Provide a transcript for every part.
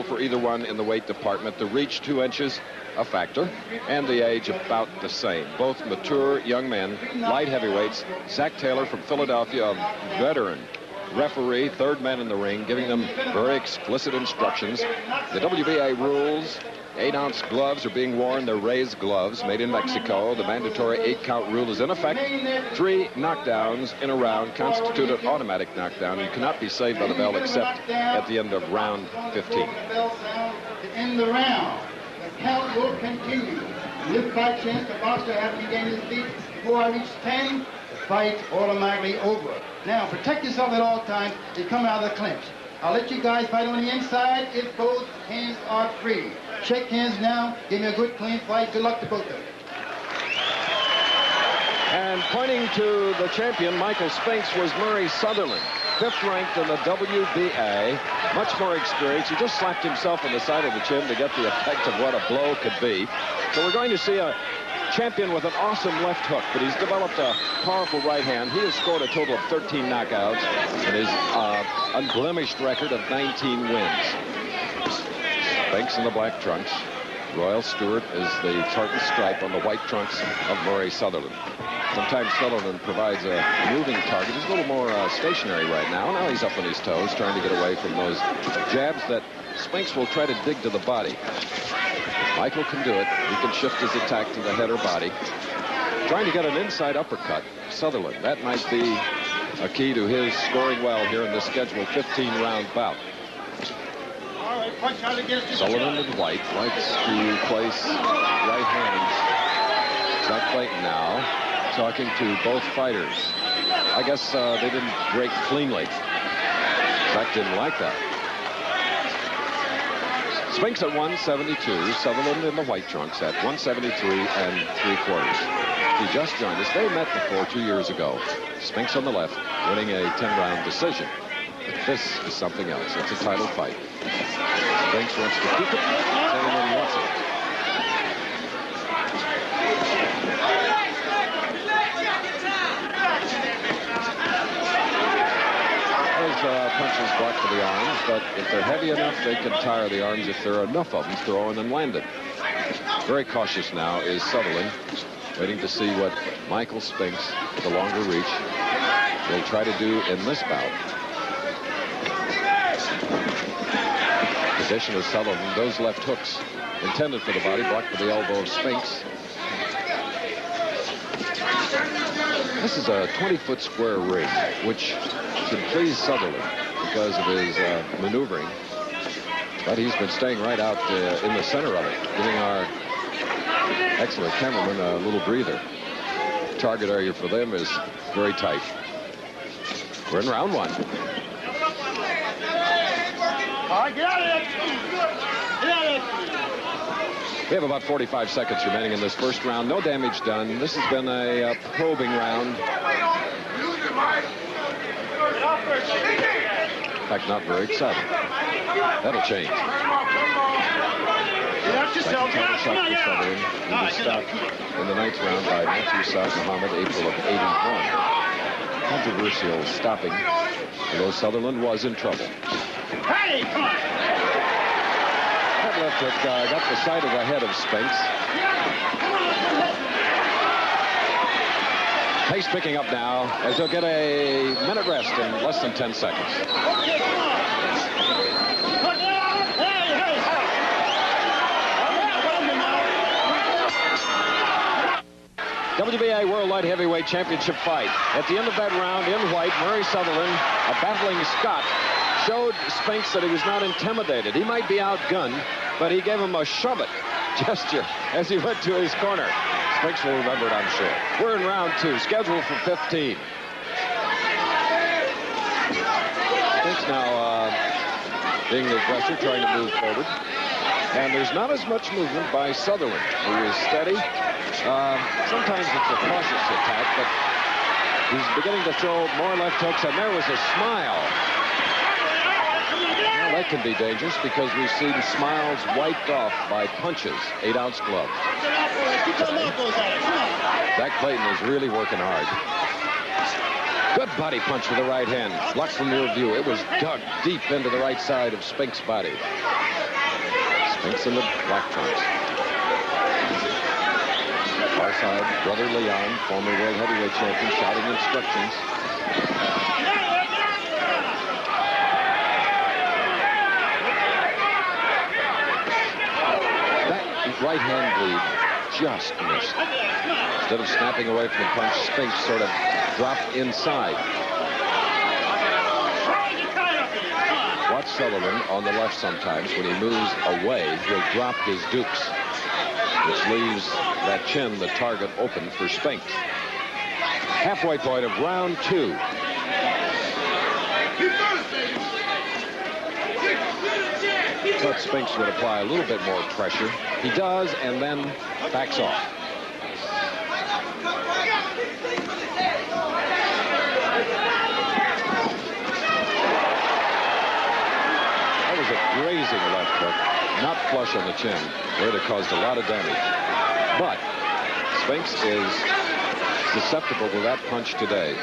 for either one in the weight department. The reach 2 inches, a factor, and the age about the same. Both mature young men, light heavyweights. Zach Taylor from Philadelphia, a veteran referee, third man in the ring, giving them very explicit instructions. The WBA rules: 8-ounce gloves are being worn. They're raised gloves made in Mexico. The mandatory 8-count rule is in effect. 3 knockdowns in a round constitute an automatic knockdown and cannot be saved by the bell except at the end of round 15. In the round, the count will continue. If by chance the boxer hasn't gained his feet before I reach 10, the fight's automatically over. Now, protect yourself at all times. You come out of the clinch. I'll let you guys fight on the inside if both hands are free. Shake hands now. Give me a good, clean fight. Good luck to both of you. And pointing to the champion, Michael Spinks, was Murray Sutherland, 5th ranked in the WBA, much more experienced. He just slapped himself on the side of the chin to get the effect of what a blow could be. So we're going to see a champion with an awesome left hook, but he's developed a powerful right hand. He has scored a total of 13 knockouts and his unblemished record of 19 wins. Spinks in the black trunks. Royal Stewart is the tartan stripe on the white trunks of Murray Sutherland. Sometimes Sutherland provides a moving target. He's a little more stationary right now. Now he's up on his toes, trying to get away from those jabs that Spinks will try to dig to the body. Michael can do it. He can shift his attack to the head or body. Trying to get an inside uppercut. Sutherland, that might be a key to his scoring well here in this scheduled 15-round bout. Sullivan in white likes to place right hands. Zach Clayton now talking to both fighters. I guess they didn't break cleanly. Zach didn't like that. Spinks at 172, Sutherland in the white trunks at 173 3/4. He just joined us. They met before 2 years ago. Spinks on the left, winning a 10-round decision. But this is something else. It's a title fight. Spinks wants to keep it. Sutherland wants it. Punches blocked for the arms, but if they're heavy enough, they can tire the arms if there are enough of them thrown and landed. Very cautious now is Sutherland, waiting to see what Michael Spinks, the longer reach, will try to do in this bout. Position of Sutherland, those left hooks intended for the body, blocked with the elbow of Spinks. This is a 20-foot square ring, which should please Sutherland because of his maneuvering. But he's been staying right out in the center of it, giving our excellent cameraman a little breather. Target area for them is very tight. We're in round 1. We have about 45 seconds remaining in this first round. No damage done. This has been a probing round. In fact, not very exciting. That'll change. Second title shot for Sutherland. He was stopped in the 9th round by Matthew Saad Muhammad, April of '81. Controversial stopping, although Sutherland was in trouble. That left hook got the side of the head of Spinks. Pace picking up now as they'll get a minute rest in less than 10 seconds. WBA World Light Heavyweight Championship fight. At the end of that round, in white, Murray Sutherland, a battling Scot, showed Spinks that he was not intimidated. He might be outgunned, but he gave him a shove-it gesture as he went to his corner. Spinks will remember it, I'm sure. We're in round 2, scheduled for 15. Spinks now being the aggressor, trying to move forward. And there's not as much movement by Sutherland, who is steady. Sometimes it's a cautious attack, but he's beginning to throw more left hooks, and there was a smile. Well, that can be dangerous because we've seen smiles wiped off by punches, 8-ounce gloves. Zach Clayton is really working hard. Good body punch with the right hand. Blocked from rear view. It was dug deep into the right side of Spinks' body. Spinks in the black trunks. Far side, brother Leon, former world heavyweight champion, shouting instructions. That right hand lead just missed. Instead of snapping away from the punch, Spinks sort of dropped inside. Watch Sutherland on the left sometimes. When he moves away, he'll drop his dukes, which leaves that chin, the target, open for Spinks. Halfway point of round 2. Thought Spinks would apply a little bit more pressure. He does, and then backs off. That was a grazing left hook, not flush on the chin, where it caused a lot of damage. But Spinks is susceptible to that punch today.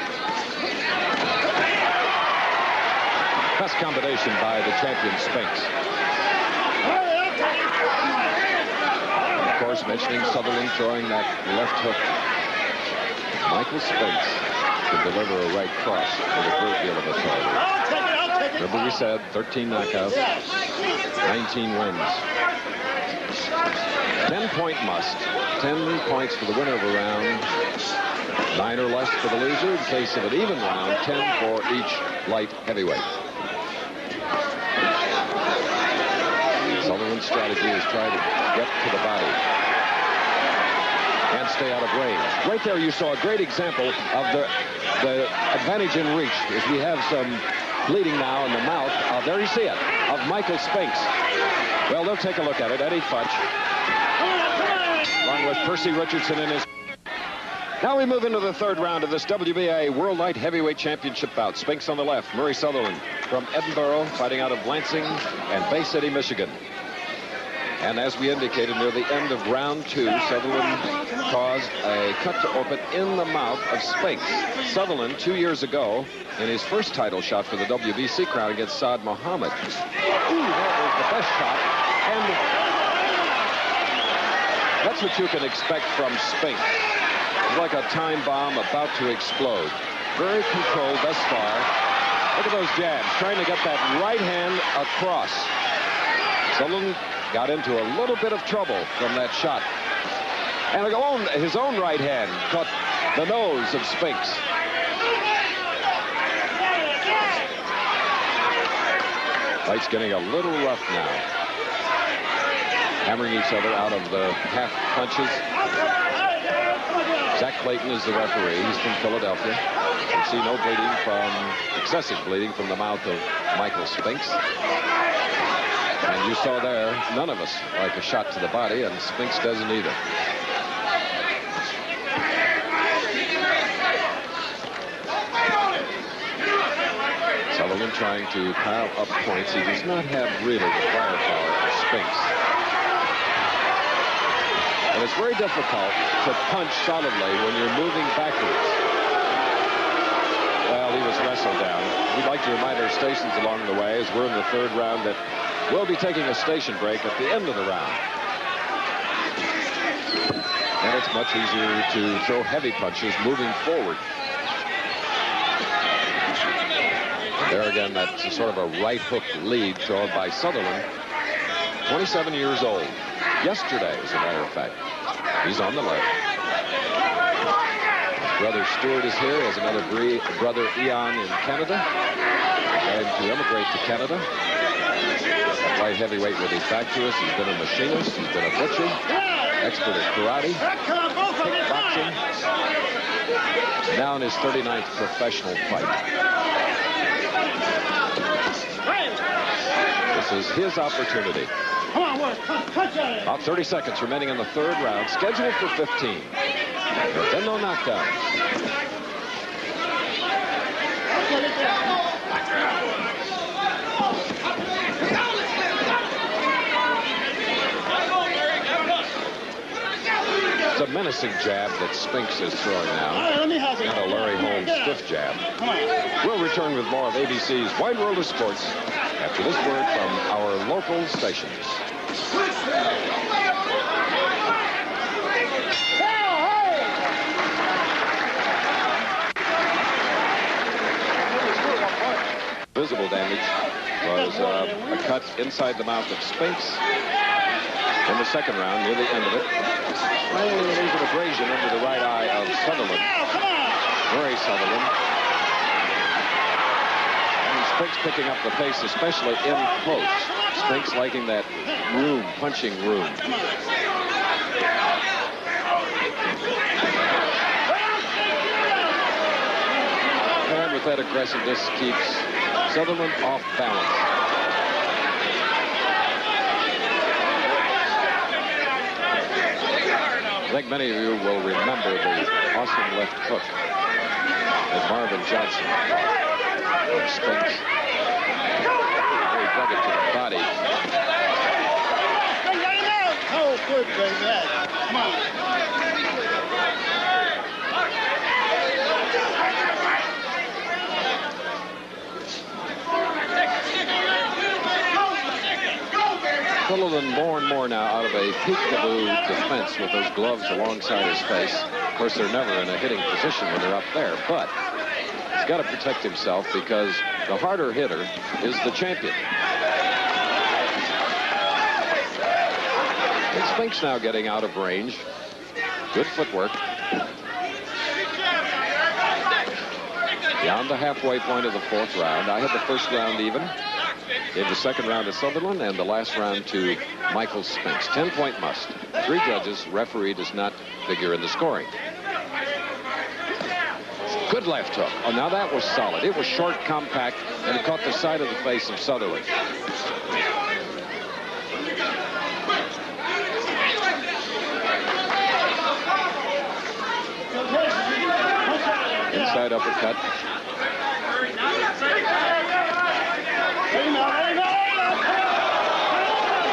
Best combination by the champion Spinks. Of course, mentioning Sutherland throwing that left hook. Michael Spinks can deliver a right cross with a great deal of authority. Remember we said 13 knockouts, 19 wins. 10-point must. 10 points for the winner of a round. 9 or less for the loser. In case of an even round, 10 for each light heavyweight. Sutherland's strategy is try to get to the body and stay out of range. Right there you saw a great example of the advantage in reach. As we have some bleeding now in the mouth. There you see it, of Michael Spinks. Well, they'll take a look at it. Eddie Futch, along with Percy Richardson in his... Now we move into the third round of this WBA World Light Heavyweight Championship bout. Spinks on the left, Murray Sutherland from Edinburgh, fighting out of Lansing and Bay City, Michigan. And as we indicated, near the end of round 2, Sutherland caused a cut to open in the mouth of Spinks. Sutherland, 2 years ago, in his first title shot for the WBC crown against Saad Muhammad. Ooh, that was the best shot. And that's what you can expect from Spinks. It's like a time bomb about to explode. Very controlled thus far. Look at those jabs, trying to get that right hand across. Sutherland got into a little bit of trouble from that shot. And his own right hand caught the nose of Spinks. Fight's getting a little rough now. Hammering each other out of the half punches. Zach Clayton is the referee. He's from Philadelphia. You can see no bleeding excessive bleeding from the mouth of Michael Spinks. And you saw there, none of us like a shot to the body, and Spinks doesn't either. Sutherland trying to pile up points. He does not have really the firepower of Spinks. And it's very difficult to punch solidly when you're moving backwards. Well, he was wrestled down. We'd like to remind our stations along the way, as we're in the third round, that we'll be taking a station break at the end of the round. And it's much easier to throw heavy punches moving forward. There again, that's sort of a right hook lead thrown by Sutherland. 27 years old. Yesterday, as a matter of fact. He's on the left. His brother Stuart is here. He has another brother, Ian, in Canada. Going to immigrate to Canada. That light heavyweight will be back to us. He's been a machinist. He's been a butcher. Expert at karate. Kickboxing. Now in his 39th professional fight. This is his opportunity. About 30 seconds remaining in the third round, scheduled for 15. There have been no knockdowns. It's a menacing jab that Spinks is throwing now. And a Larry Holmes stiff jab. We'll return with more of ABC's Wide World of Sports after this word from our local stations. Visible damage was a cut inside the mouth of Spinks in the second round near the end of it. Finally, there's an abrasion under the right eye of Sutherland. Murray Sutherland. And Spinks picking up the pace, especially in close. Spinks liking that room, punching room. And with that aggressiveness keeps Sutherland off balance. I think many of you will remember the awesome left hook that Marvin Johnson from Spinks. Very dug it to the body. Oh, good, baby. Come on. Sutherland more and more now out of a peekaboo defense with those gloves alongside his face. Of course, they're never in a hitting position when they're up there, but he's got to protect himself because the harder hitter is the champion. And Spinks now getting out of range. Good footwork. Beyond the halfway point of the fourth round. I had the first round even. Gave the second round to Sutherland and the last round to Michael Spinks. 10-point must. 3 judges. Referee does not figure in the scoring. Good left hook. Oh, now that was solid. It was short, compact, and it caught the side of the face of Sutherland. Inside uppercut.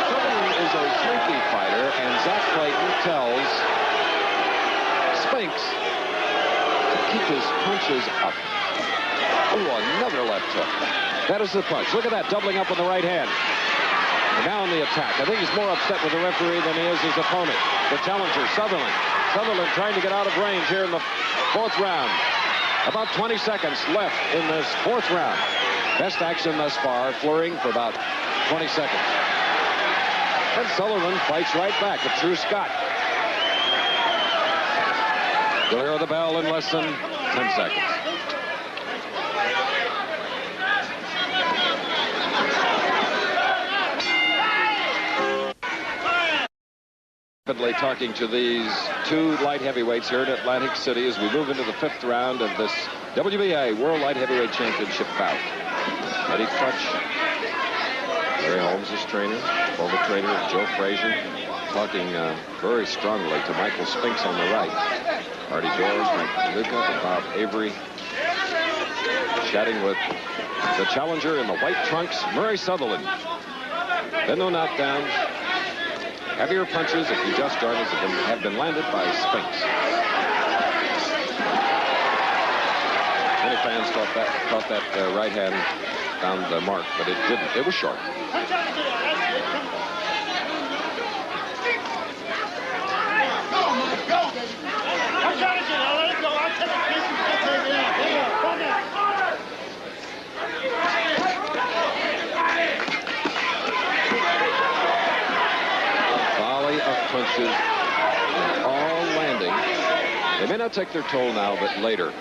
Sutherland is a sneaky fighter, and Zach Clayton tells Spinks to keep his punches up. Oh, another left hook. That is the punch. Look at that, doubling up on the right hand. And now on the attack. I think he's more upset with the referee than he is his opponent. The challenger, Sutherland. Sutherland trying to get out of range here in the fourth round. About 20 seconds left in this fourth round. Best action thus far, flurrying for about 20 seconds. And Sutherland fights right back, a true Scot. You'll hear the bell in less than 10 seconds. Rapidly talking to these 2 light heavyweights here in Atlantic City as we move into the 5th round of this WBA World Light Heavyweight Championship bout. Eddie Crutch, Larry Holmes' trainer, former trainer Joe Frazier, talking very strongly to Michael Spinks on the right. Artie Doors, Mike Luca, and Bob Avery, chatting with the challenger in the white trunks, Murray Sutherland. Then no knockdowns. Heavier punches, if you just joined us, have been landed by Spinks. Many fans thought that right hand found the mark, but it didn't. It was short. Punches all landing. They may not take their toll now, but later.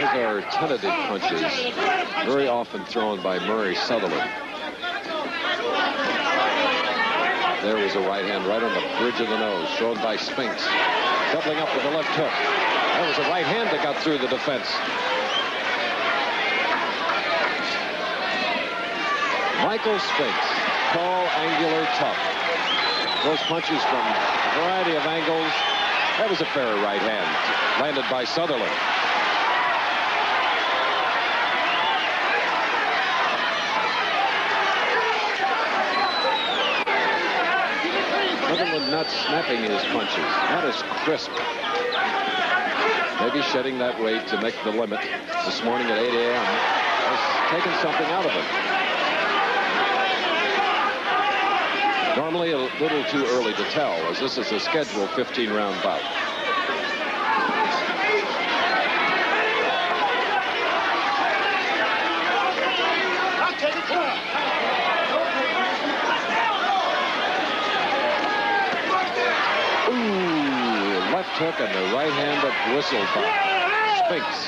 Those are tentative punches, very often thrown by Murray Sutherland. There was a right hand right on the bridge of the nose, thrown by Spinks. Doubling up with the left hook. That was a right hand that got through the defense. Michael Spinks, tall, angular, tough. Those punches from a variety of angles. That was a fair right hand, landed by Sutherland. Sutherland not snapping his punches, not as crisp. Maybe shedding that weight to make the limit this morning at 8 a.m. has taken something out of him. Normally a little too early to tell, as this is a scheduled 15-round bout. Ooh, left hook and the right hand that whistled by Spinks.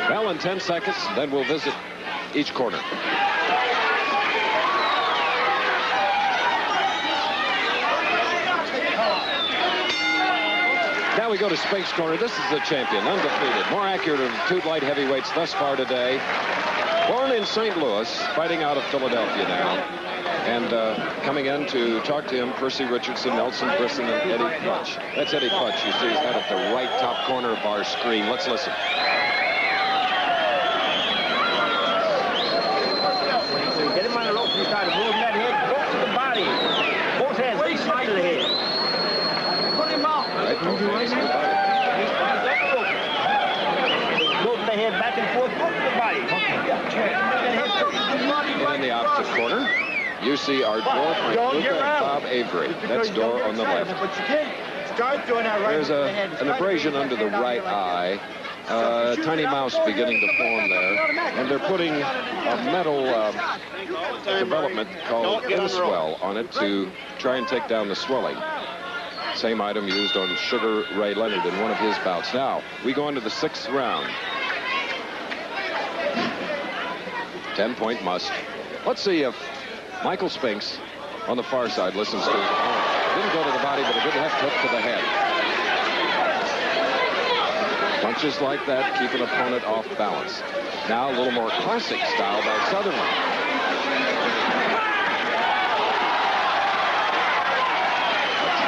Well, in 10 seconds, then we'll visit each corner. Now we go to Spinks' corner. This is the champion, undefeated, more accurate of the 2 light heavyweights thus far today. Born in St. Louis, fighting out of Philadelphia now. And coming in to talk to him, Percy Richardson, Nelson Brisson, and Eddie Putch. That's Eddie Putch. You see his head at the right top corner of our screen. Let's listen. Get him on the rope and try to move that head, go to the body. Both hands, way side to the head. Put him out. Right, both hands to the body. Move the head back and forth, go to the body. And in the opposite corner, you see our door Frank Luca and Bob Avery. That's door on the left. But you can't start doing that right. There's an abrasion under the right eye. Tiny mouse beginning to form there. And they're putting a metal development called Inswell on it to try and take down the swelling. Same item used on Sugar Ray Leonard in one of his bouts. Now, we go into the 6th round. 10-point must. Let's see if Michael Spinks on the far side listens to his opponent. Didn't go to the body, but a good left hook to the head. Punches like that keep an opponent off balance. Now a little more classic style by Sutherland.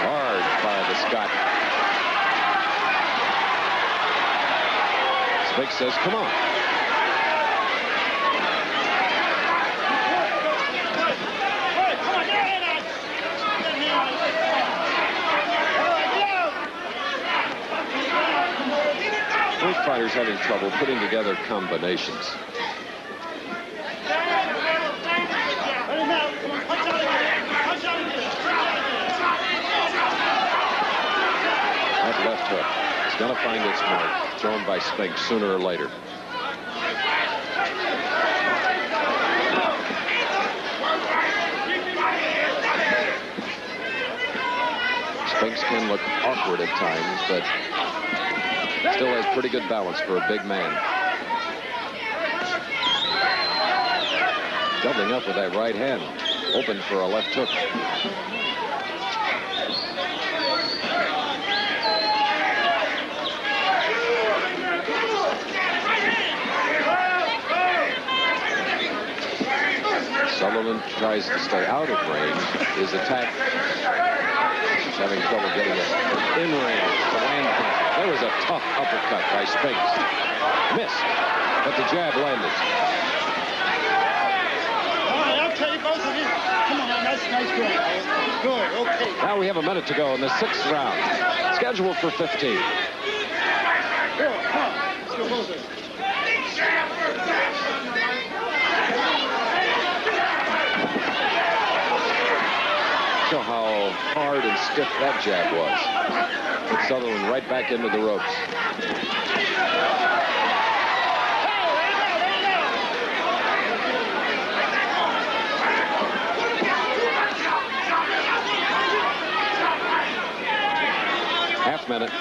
Hard by the Scot. Spinks says, come on. Both fighters having trouble putting together combinations. That left hook is going to find its mark, thrown by Spinks sooner or later. Spinks can look awkward at times, but still has pretty good balance for a big man. Doubling up with that right hand. Open for a left hook. Sutherland tries to stay out of range. His attack, he's having trouble getting it in range to land punches. There was a tough uppercut by Spinks. Missed, but the jab landed. All right, I'll tell you both of you. Come on, nice going. Good, okay. Now we have a minute to go in the 6th round. Scheduled for 15. Good, come on. Let's go both of you. Show how hard and stiff that jab was. Sutherland right back into the ropes. Half minute.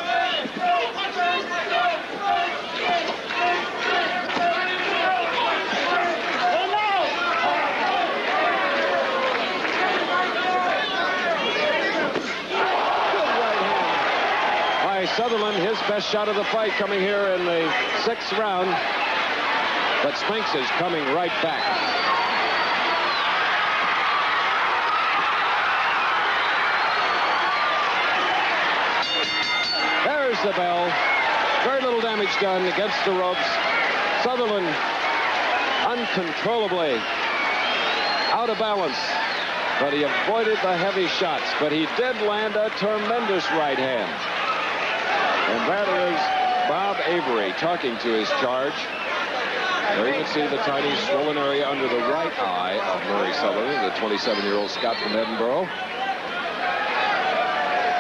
Sutherland, his best shot of the fight coming here in the 6th round. But Spinks is coming right back. rings the bell. Very little damage done against the ropes. Sutherland uncontrollably out of balance, but he avoided the heavy shots, but he did land a tremendous right hand. And that is Bob Avery talking to his charge. There you can see the tiny swollen area under the right eye of Murray Sutherland, the 27-year-old Scot from Edinburgh.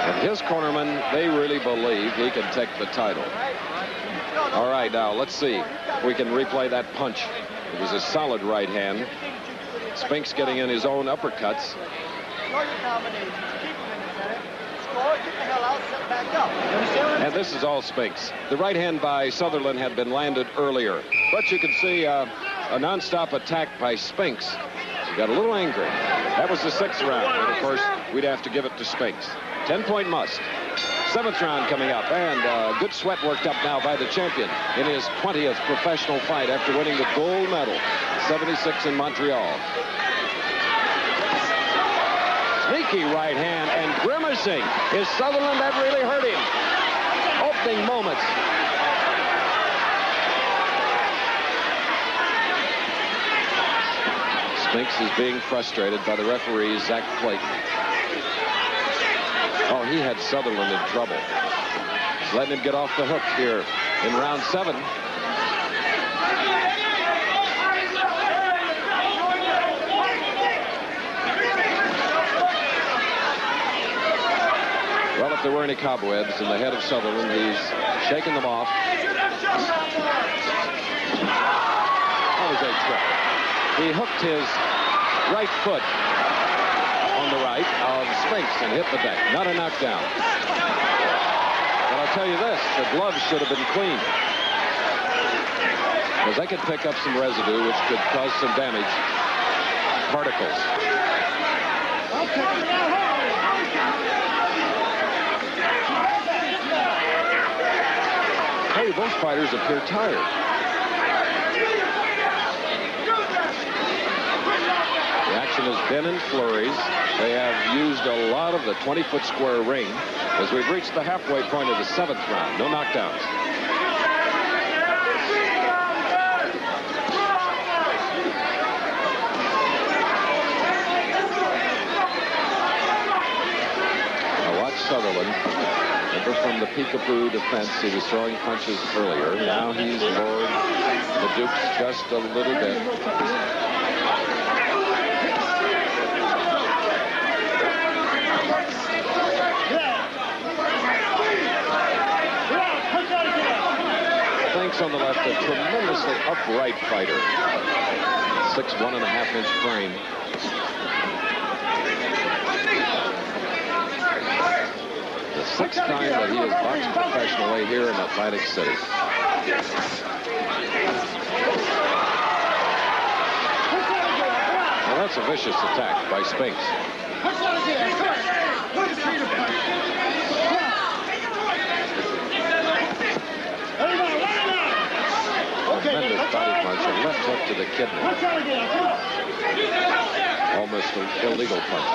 And his cornermen, they really believe he can take the title. All right, now let's see if we can replay that punch. It was a solid right hand. Spinks getting in his own uppercuts. And this is all Spinks. The right hand by Sutherland had been landed earlier, but you can see a nonstop attack by Spinks. He got a little angry. That was the 6th round, and of course we'd have to give it to Spinks. 10-point must. 7th round coming up, and good sweat worked up now by the champion in his 20th professional fight after winning the gold medal in '76 in Montreal. Sneaky right hand and grimacing. Is Sutherland that really hurt him? Opening moments. Spinks is being frustrated by the referee, Zach Clayton. Oh, he had Sutherland in trouble. He's letting him get off the hook here in round 7. Well, if there were any cobwebs in the head of Sutherland, he's shaking them off. That was a trip. He hooked his right foot on the right of Spinks and hit the deck. Not a knockdown. But I'll tell you this, the gloves should have been clean, because they could pick up some residue which could cause some damage. Particles. Hey, both fighters appear tired. The action has been in flurries. They have used a lot of the 20-foot square ring as we've reached the halfway point of the 7th round. No knockdowns. Now watch Sutherland. Remember from the peekaboo defense, he was throwing punches earlier. Now he's lowered the dukes just a little bit. Spinks on the left, a tremendously upright fighter. 6', 1.5-inch frame. The 6th time that he has boxed professionally here in Atlantic City. Well, that's a vicious attack by Spinks. Tremendous body punch, a left hook to the kidney. Almost an illegal punch.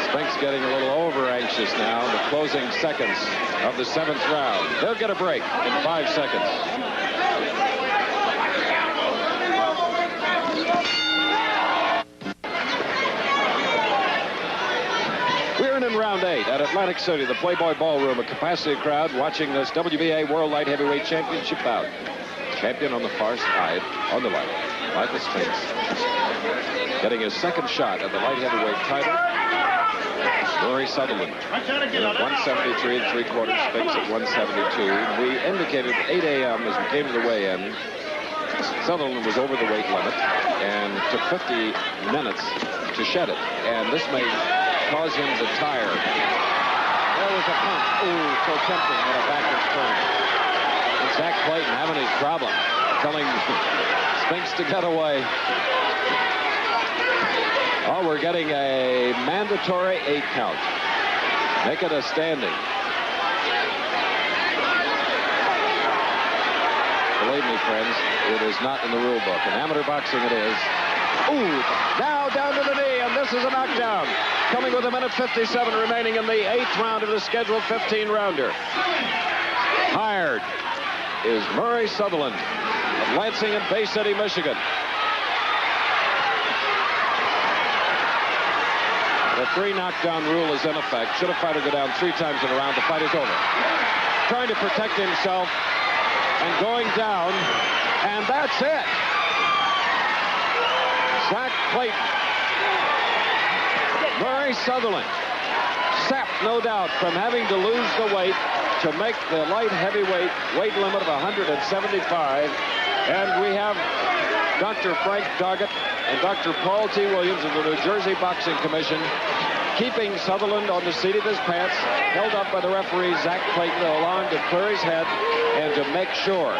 Spinks getting a little over anxious now in the closing seconds of the 7th round. They'll get a break in 5 seconds. We're in round 8 at Atlantic City, the Playboy Ballroom, a capacity crowd watching this WBA World Light Heavyweight Championship bout. Champion on the far side, on the left, Michael Spinks, getting his 2nd shot at the light heavyweight title. Murray Sutherland at 173 3/4, Spinks at 172. We indicated at 8 a.m. as we came to the weigh-in. Sutherland was over the weight limit and took 50 minutes to shed it, and this may cause him to tire. There was a punch. Ooh, so tempting at a backwards turn. And Zach Clayton having his problem, telling Spinks to get away. Oh, we're getting a mandatory 8 count. Make it a standing. Believe me, friends, it is not in the rule book. In amateur boxing, it is. Ooh, now down. with 1:57 remaining in the 8th round of the scheduled 15-rounder. Hired is Murray Sutherland of Lansing and Bay City, Michigan. The 3 knockdown rule is in effect. Should a fighter go down 3 times in a round, the fight is over. Trying to protect himself and going down, and that's it. Zach Clayton. Murray Sutherland, sapped, no doubt, from having to lose the weight to make the light heavyweight weight limit of 175. And we have Dr. Frank Doggett and Dr. Paul T. Williams of the New Jersey Boxing Commission keeping Sutherland on the seat of his pants, held up by the referee, Zach Clayton, along to clear his head and to make sure.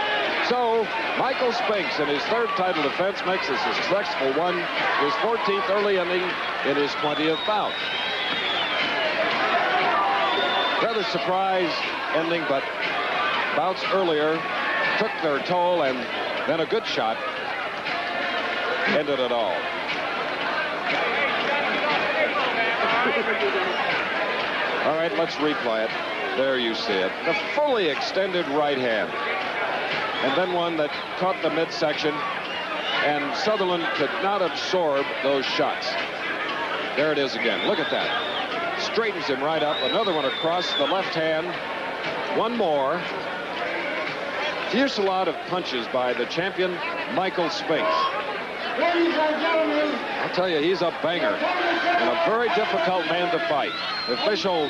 So, Michael Spinks, in his 3rd title defense, makes a successful one, his 14th early inning in his 20th bout. Rather surprise ending, but bouts earlier took their toll, and then a good shot ended it all. All right, let's replay it. There you see it. The fully extended right hand. And then one that caught the midsection, and Sutherland could not absorb those shots. There it is again. Look at that. Straightens him right up. Another one across the left hand. One more. Fusillade of punches by the champion, Michael Spinks. Ladies and gentlemen, I'll tell you, he's a banger and a very difficult man to fight. The official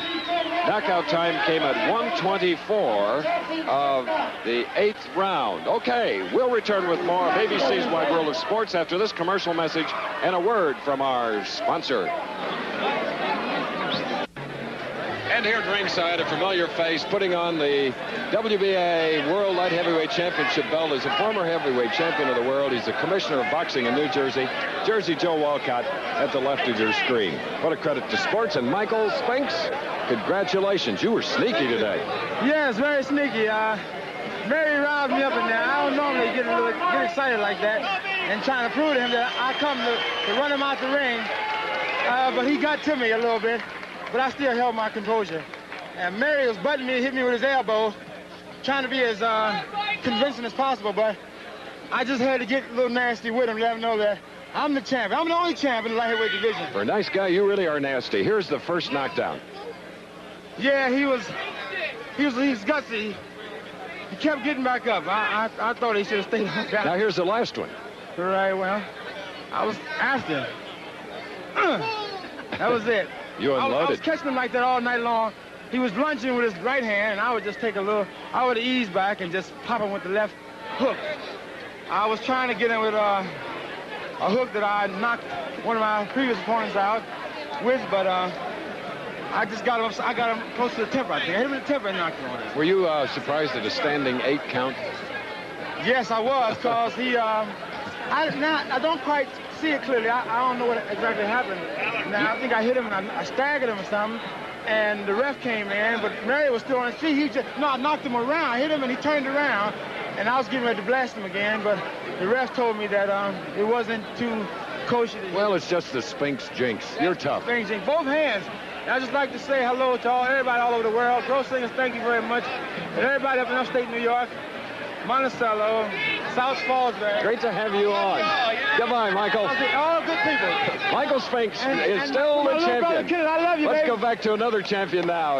knockout time came at 1:24 of the 8th round. Okay, we'll return with more of ABC's Wide World of Sports after this commercial message and a word from our sponsor. And here at ringside, a familiar face putting on the WBA World Light Heavyweight Championship belt is a former heavyweight champion of the world. He's the commissioner of boxing in New Jersey, Jersey Joe Walcott, at the left of your screen. What a credit to sports. And Michael Spinks, congratulations. You were sneaky today. Yes, very sneaky. Mary riled me up in there. I don't normally get excited like that and trying to prove to him that I come to run him out the ring. But he got to me a little bit. But I still held my composure. And Mary was butting me, hit me with his elbow, trying to be as convincing as possible, but I just had to get a little nasty with him, let him know that I'm the champion. I'm the only champion in the light heavyweight division. For a nice guy, you really are nasty. Here's the first knockdown. Yeah, he's gutsy. He kept getting back up. I thought he should have stayed on that. Now here's the last one. Right, well, I was after him. That was it. You unloaded. I was catching him like that all night long. He was lunging with his right hand, and I would just take I would ease back and just pop him with the left hook. I was trying to get him with a hook that I knocked one of my previous opponents out with, but I got him close to the temper, I think. I hit him in the temper and knocked him on it. Were you surprised at a standing 8 count? Yes, I was, because he, I don't quite see it clearly. I don't know what exactly happened. Now, I think I hit him and I staggered him or something, and the ref came in, but Mary was still on his feet. I knocked him around. I hit him and he turned around, and I was getting ready to blast him again, but the ref told me that it wasn't too kosher. Well, it's just the Spinks jinx. You're tough. Spinks jinx. Both hands. I'd just like to say hello to everybody all over the world. Pro Singers, thank you very much. And everybody up in upstate New York, Monticello, South Fallsburg. Great to have you on. Goodbye, Michael. All good people. Michael Spinks is still the champion. Kid, I love you, Let's baby. go back to another champion now.